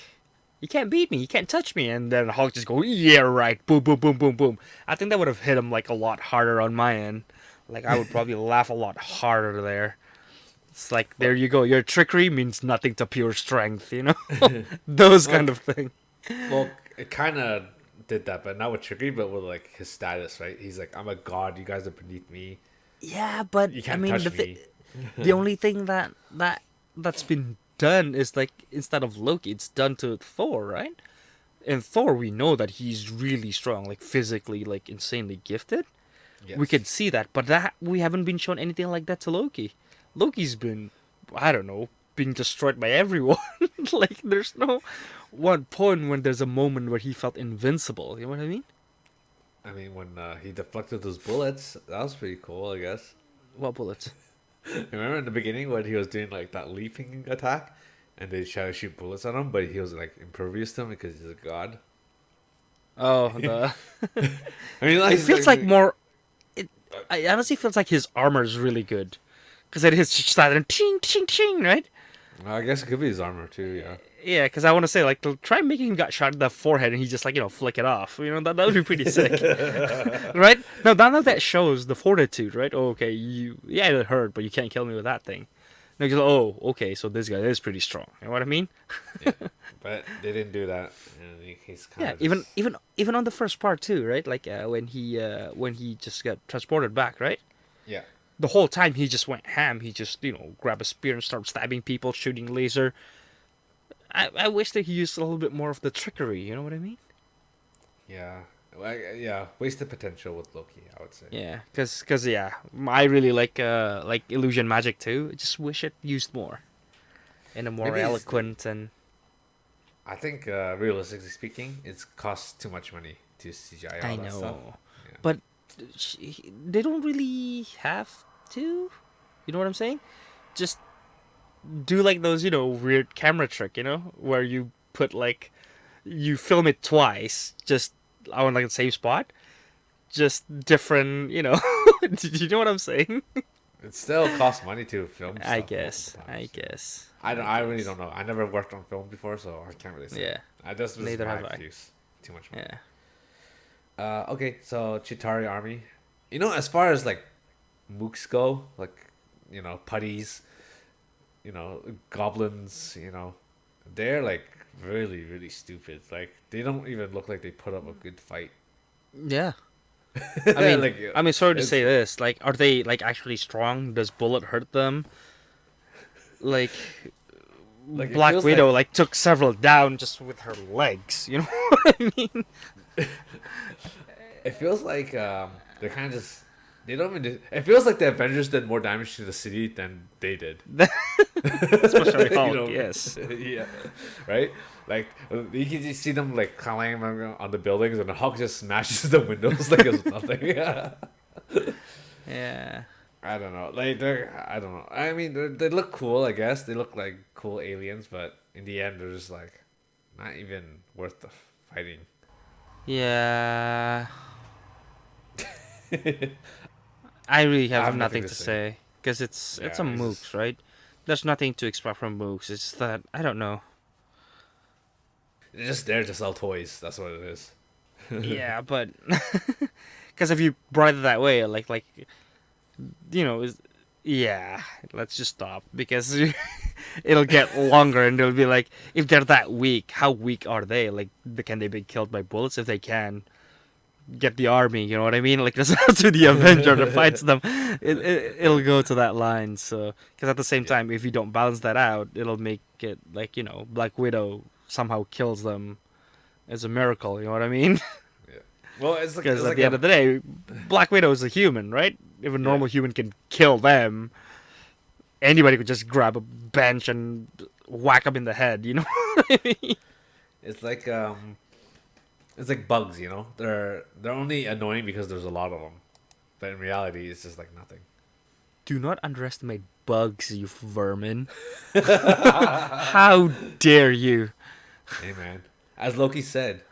you can't beat me, you can't touch me, and then Hulk just go, yeah, right, boom, boom, boom, boom, boom. I think that would have hit him like a lot harder on my end. Like I would probably laugh a lot harder there. It's like, there Well, you go. Your trickery means nothing to pure strength, Those well, kind of thing. it kind of did that, but not with Trickery, but with like his status, right? He's like, I'm a god. You guys are beneath me. Yeah, but You I can't mean, touch me. the only thing that's been done is like, instead of Loki, it's done to Thor, right? In Thor, we know that he's really strong, like physically, like insanely gifted. We can Yes. see that, but that we haven't been shown anything like that to Loki. Loki's been, I don't know, being destroyed by everyone. Like there's no one point when there's a moment where he felt invincible. You know what I mean? I mean, when he deflected those bullets, that was pretty cool, I guess. What bullets? Remember in the beginning when he was doing like that leaping attack, and they try to shoot bullets at him, but he was like impervious to them because he's a god. Oh, the. I mean, like, It he's feels like like, more. I honestly feels like his armor is really good, because it hits shot and ting ting ting, right? I guess it could be his armor too. Yeah. Yeah, because I want to say, like, try making him got shot in the forehead and he just like, flick it off. That would be pretty sick. Right? No, none of that shows the fortitude, right? Oh, okay, yeah, it hurt, but you can't kill me with that thing. No, because, oh, okay, so this guy is pretty strong. You know what I mean? Yeah, but they didn't do that, and he's kind Yeah, of even just even even on the first part too, right? Like when he just got transported back, right? yeah. The whole time he just went ham. He just grabbed a spear and started stabbing people, shooting laser. I wish that he used a little bit more of the trickery. You know what I mean? Yeah, yeah, wasted potential with Loki, I would say. Yeah, cause yeah, I really like illusion magic too. I just wish it used more in a more Maybe eloquent and. I think, realistically speaking, it's cost too much money to CGI I all that stuff. know, Yeah. but they don't really have to. You know what I'm saying? Just do like those weird camera trick, where you put like you film it twice, just on like the same spot, just different. Do you know what I'm saying? It still costs money to film I stuff guess. multiple I times. Yeah. guess. I don't. I I really guess. don't know. I never worked on film before, so I can't really say. Yeah. This was Neither my have I. excuse. Too much money. Yeah. Okay, so Chitari army. As far as like mooks go, like putties, goblins, they're like really really stupid. Like they don't even look like they put up a good fight. Yeah. I mean, like sorry to it's say this. Like, are they like actually strong? Does bullet hurt them? Like, like it Black feels Widow like like took several down just with her legs. You know what I mean? it feels like they're kind of just they don't even. It feels like the Avengers did more damage to the city than they did. Especially Hulk. you know, Yes. yeah, right. Like you can just see them like climbing on the buildings, and the Hulk just smashes the windows like it's nothing. Yeah. I don't know. Like I don't know. I mean, they look cool. I guess they look like cool aliens, but in the end, they're just like not even worth the fighting. Yeah. I really I have have nothing nothing to to say. say because it's a Yeah, it's just mooks, right? There's nothing to expect from mooks. It's that I don't know. they're just there to sell toys. That's what it is. Yeah, but because if you brought it that way, like is yeah, let's just stop because it'll get longer and it'll be like, if they're that weak, how weak are they? Like, can they be killed by bullets? If they can, get the army. You know what I mean? Like, it's not to the Avenger that fights them. It'll go to that line. So, because at the same Yeah, time, if you don't balance that out, it'll make it like Black Widow somehow kills them as a miracle. You know what I mean? yeah. Well, it's like Because it's at like the end a of the day, Black Widow is a human, right? If a normal human can kill them, anybody could just grab a bench and whack them in the head, you know? it's like it's like bugs, you know. They're only annoying because there's a lot of them, but in reality, it's just like nothing. Do not underestimate bugs, you vermin. How dare you? Hey man, as Loki said,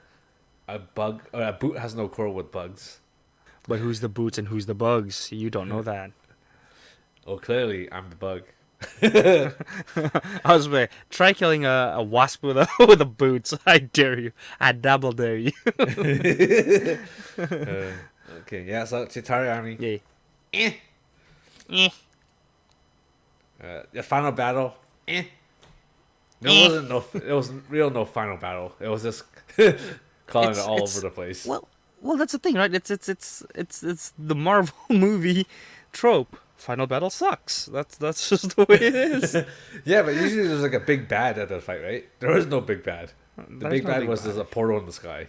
a boot has no quarrel with bugs. But who's the boots and who's the bugs? You don't know that. Well, clearly I'm the bug. I was like, try killing a wasp with a with a boots. I dare you. I double dare you. Okay, yeah. So Chitauri Army. Yeah. Eh. Eh. The final battle. Eh. There wasn't no. It was real no final battle. It was just calling it all over the place. Well, that's the thing, right? It's the Marvel movie trope. Final battle sucks. That's just the way it is. Yeah, but usually there's like a big bad at the fight, right? There was no big bad. The big bad was just a portal in the sky.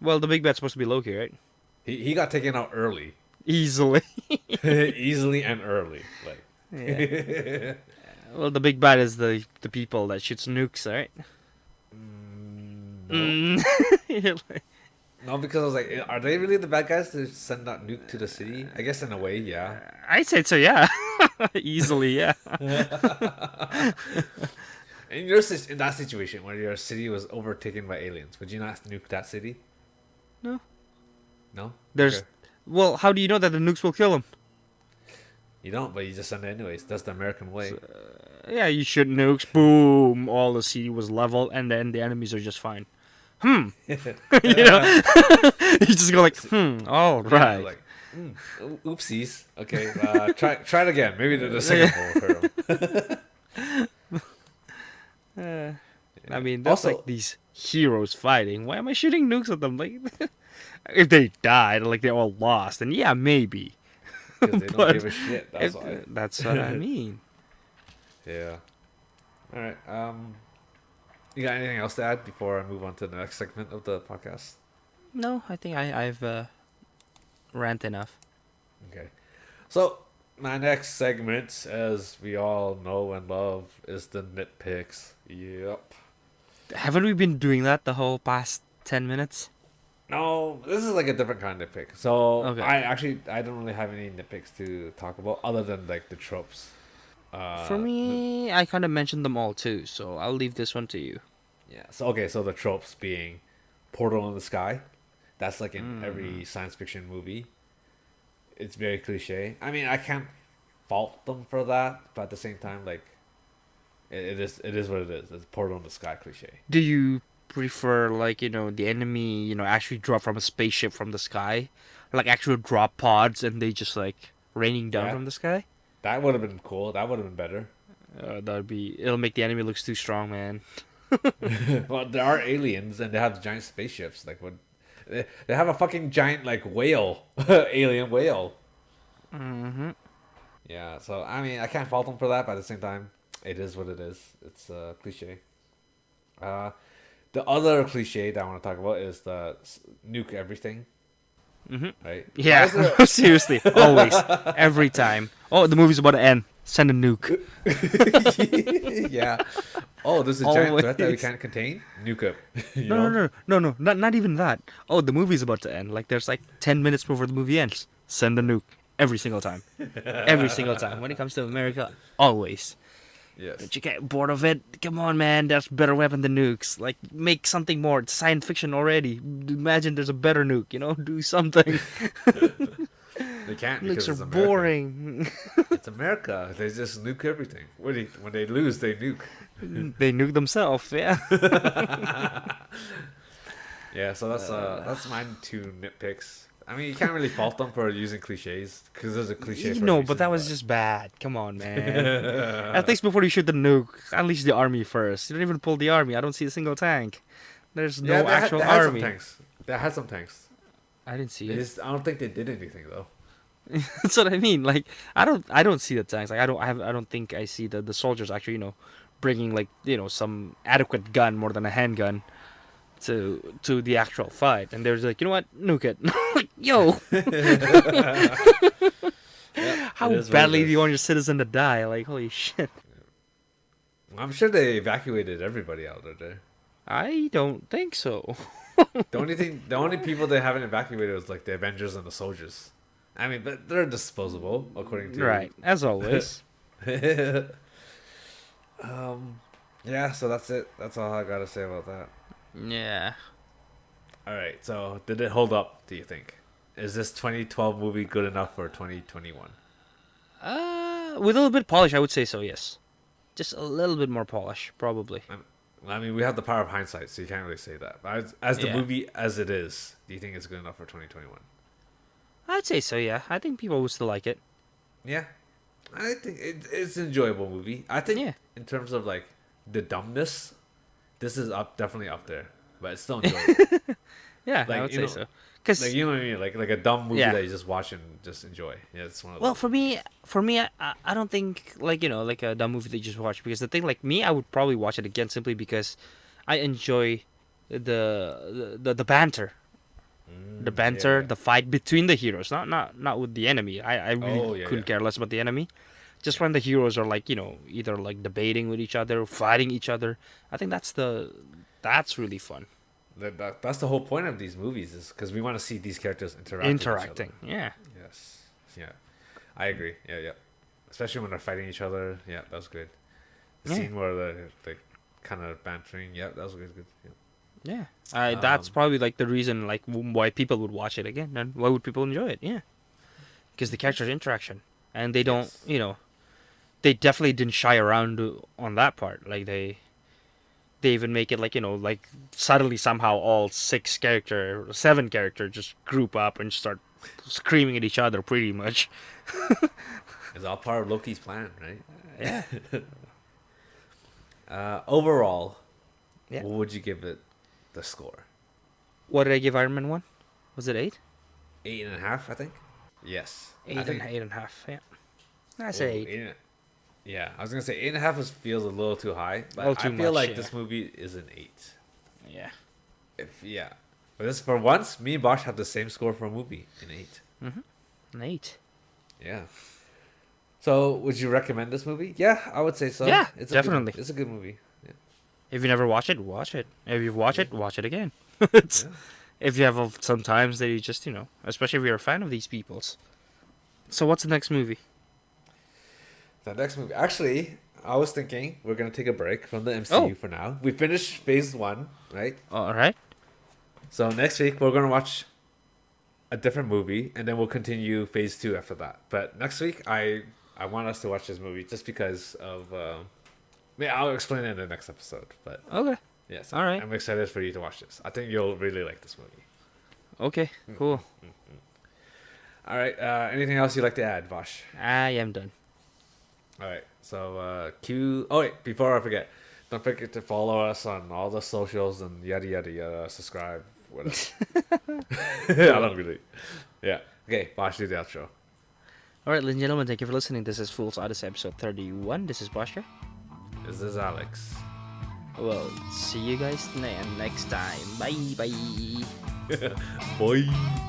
Well, the big bad's supposed to be Loki, right? He got taken out early, Easily. easily and early. Like, Yeah. Well, the big bad is the people that shoots nukes, right? no, You're like, no, because I was like, are they really the bad guys to send that nuke to the city? I guess in a way, yeah. I'd say so, yeah. Easily, yeah. In that situation where your city was overtaken by aliens, would you not nuke that city? No. No. There's, Okay. well, how do you know that the nukes will kill them? You don't, but you just send it anyways. That's the American way. Yeah, you shoot nukes, boom, all the city was leveled, and then the enemies are just fine. You know, you just go like, all right. Like, oopsies. Okay, try it again. Maybe the second one will hurt 'em. I mean, that's Also- like these heroes fighting. Why am I shooting nukes at them? Like, if they died, like they're all lost, then yeah, maybe. Because they don't But give a shit. That's why. That's what I mean. Yeah. All right. You got anything else to add before I move on to the next segment of the podcast? No, I think I've rant enough. Okay. So my next segment, as we all know and love, is the nitpicks. Yep. Haven't we been doing that the whole past 10 minutes? No, this is like a different kind of nitpick. So Okay. I don't really have any nitpicks to talk about other than like the tropes. For me, I kind of mentioned them all too, so I'll leave this one to you. Yeah. So okay. So the tropes being portal in the sky. That's like in every science fiction movie. It's very cliche. I mean, I can't fault them for that, but at the same time, like, it is what it is. It's portal in the sky cliche. Do you prefer, like, the enemy, actually drop from a spaceship from the sky? Like actual drop pods and they just, like, raining down Yeah. from the sky? That would have been cool. That would have been better. It'll make the enemy looks too strong, man. Well, there are aliens and they have giant spaceships. Like, what? They have a fucking giant like whale, alien whale. Mm-hmm. Yeah. So I mean, I can't fault them for that, but at the same time, it is what it is. It's a cliche. The other cliche that I want to talk about is the nuke everything. Mm-hmm. Right? Yeah, Why is there- seriously, always, every time. Oh, the movie's about to end. Send a nuke. Yeah. Oh, there's a giant threat that we Always. can't contain. Nuke it. You No, know? no, not even that. Oh, the movie's about to end. Like, there's like 10 minutes before the movie ends. Send a nuke. Every single time. Every single time. When it comes to America, always. Yes. Don't you get bored of it? Come on, man. There's a better weapon than nukes. Like, make something more. It's science fiction already. Imagine there's a better nuke, Do something. They can't because Nukes it's are America. boring. It's America. They just nuke everything. When they lose, they nuke. They nuke themselves, yeah. Yeah, so that's my two nitpicks. I mean, you can't really fault them for using cliches because there's a cliche. For a No, reason, but that was just bad. Come on, man. At least before you shoot the nuke, unleash the army first. You don't even pull the army. I don't see a single tank. There's no they actual had army. some tanks. They had some tanks. I didn't see They it. just, I don't think they did anything though. That's what I mean. Like, I don't see the tanks. Like, I don't think I see the soldiers actually, bringing like some adequate gun more than a handgun. to the actual fight, and they're like, you know what, nuke it. Like, yo, Yeah, how it is what it badly do you is. want your citizen to die? Like, holy shit. I'm sure they evacuated everybody out of there. I don't think so. The only people they haven't evacuated was like the Avengers and the soldiers. I mean, but they're disposable according to Right, as always. Yeah, so that's it. That's all I gotta say about that. Yeah. All right. So did it hold up? Do you think? Is this 2012 movie good enough for 2021? With a little bit of polish, I would say so. Yes, just a little bit more polish, probably. I mean, we have the power of hindsight, so you can't really say that. But as the Yeah. movie as it is, do you think it's good enough for 2021? I'd say so. Yeah, I think people would still like it. Yeah, I think it's an enjoyable movie. I think Yeah. in terms of like the dumbness, this is definitely up there, but it's still enjoyable. Yeah, Like, I would you say know, so. Cause Like, you know what I mean? Like a dumb movie Yeah. that you just watch and just enjoy. Yeah, it's one of well, those. for me, I don't think like like a dumb movie that you just watch, because the thing, like me, I would probably watch it again simply because I enjoy the banter, Yeah. the fight between the heroes, not with the enemy. I really Oh, yeah, couldn't yeah. care less about the enemy. Just when the heroes are like either like debating with each other, fighting each other. I think that's really fun. That's the whole point of these movies, is because we want to see these characters interact with each other. Interacting, yeah. Yes. Yeah. I agree. Yeah, yeah. Especially when they're fighting each other. Yeah, that was good. The Yeah. scene where they're kind of bantering. Yeah, that was good. Yeah. Yeah, that's Um, probably like the reason like why people would watch it again, and why would people enjoy it? Yeah, because the characters interaction, and they don't, Yes. they definitely didn't shy around on that part. Like they even make it like like suddenly somehow all seven character just group up and start screaming at each other pretty much. It's all part of Loki's plan, right? Yeah, Overall, yeah. what would you give it the score? What did I give Iron Man 1? Was it 8? 8.5, I think. Yes. Eight I and think. 8.5. Yeah, I Oh, say 8. Yeah, I was gonna say 8.5 feels a little too high, but A little I too feel much, like yeah. this movie is an 8. Yeah. But this, for once, me and Bosch have the same score for a movie, an 8. An 8. Yeah. So, would you recommend this movie? Yeah, I would say so. Yeah, it's definitely. It's a good movie. Yeah. If you never watch it, watch it. If you've watched it, watch it again. It's, Yeah. if you have some times that you just, especially if you're a fan of these people's. So what's the next movie? The next movie, actually, I was thinking we're gonna take a break from the MCU Oh. for now. We finished Phase 1, right? All right. So next week we're gonna watch a different movie, and then we'll continue Phase 2 after that. But next week, I want us to watch this movie just because of. I'll explain it in the next episode. But Okay. yes, All right. I'm excited for you to watch this. I think you'll really like this movie. Okay. Cool. All right. Anything else you'd like to add, Vosh? I am done. All right. So Q. Oh wait, before I forget, don't forget to follow us on all the socials and yada yada yada. Subscribe, whatever. I don't really. Yeah. Okay. Vosh, do the outro. All right, ladies and gentlemen, thank you for listening. This is Fool's Odyssey episode 31. This is Bosher. This is Alex. Well, see you guys next time. Bye. Bye. Bye.